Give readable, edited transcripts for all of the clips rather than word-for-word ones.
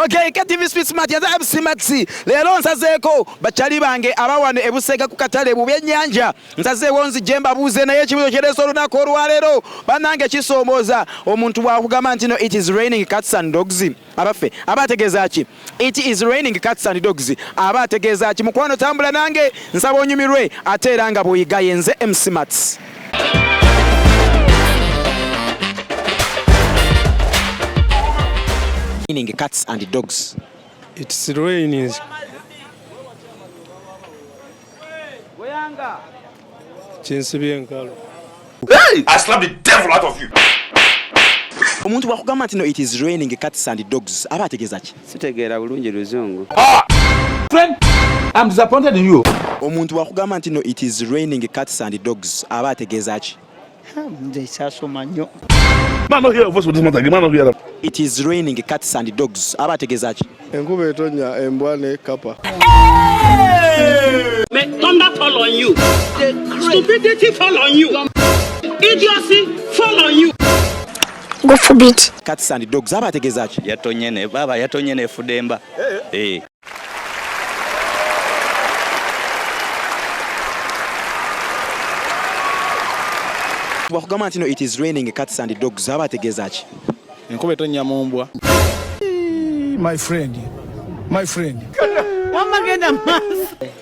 Okay, KTV Streetsmart yaza MC lero nsazeko bachali bange abawano ebusega ku katale mu byennyanja nsaze wonzi jemba buze naye ekibuzo kyereso lunako olwalero banange kisomooza omuntu bwakugamba nti no it is raining cats and dogs abafe abategeeza ki it is raining cats and dogs abategeeza ki mukwano tambula nange nsaba onyumirwe ate era nga bw'oyiga yenze MC Mats. Raining cats and dogs. It's raining. Hey! I slapped the devil out of you. Omuntu bwakugamba nti no it is raining cats and dogs abategeeza ki? Sitegeera bulungi luzungu. Friend, I'm disappointed in you. Omuntu bwakugamba nti no it is raining cats and dogs abategeeza ki? Man, not hear a voice with this man again. Man, not hear. It is raining cats and dogs abategeeza ki? Enkuba etonya embwa ne kapa. May thunder fall on you. Stupidity fall on you. Idiocy fall on you. Go forbid. Cats and dogs abategeeza ki? Yatonye ne baba yatonye ne fudemba. Bwakugamba nti no it is raining cats and dogs abategeeza ki? Enkuba etonya mu mbwa. My friend.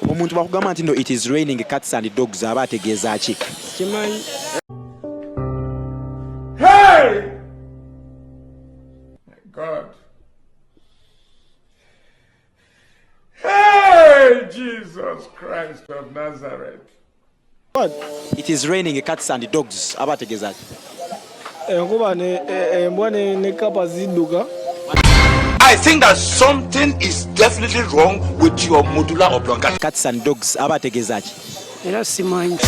Omuntu bwakugamba nti no it is raining cats and dogs abategeeza ki? Hey! My God. Hey, Jesus Christ of Nazareth. What? It is raining cats and dogs abategeeza ki? Enkuba ne embwa ne kapa ziduka. I think that something is definitely wrong with your modular oblongation. Cats and dogs abategeeza ki? Era simanyi.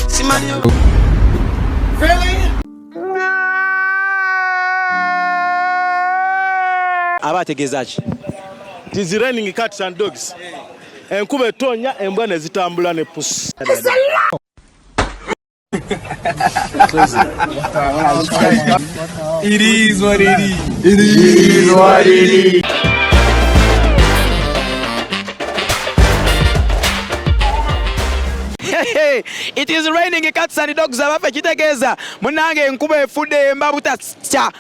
Abategeeza ki? It is raining cats and dogs. Enkuba etonya embwa ne zitambula ne pusi. It is what it is. It is what it is. It is raining cats and dogs abafe kitegeeza munange enkuba efudde emba butasya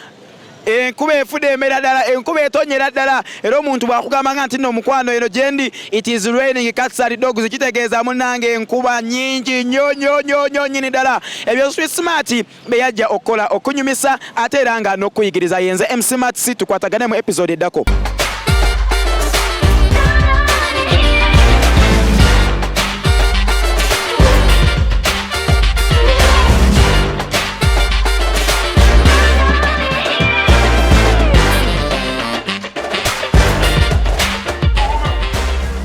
enkuba efudde emera ddala enkuba etonyera ddala era omuntu bwakugamba nti no mukwano eno gyendi it is raining cats and dogs kitegeeza munange enkuba nyingi nnyo nyini ddala ebyo Streetsmart beyajja okukola okunyumisa ate era nga n'okuyigiriza yenze MC Mats tukwatagane mu episode eddako.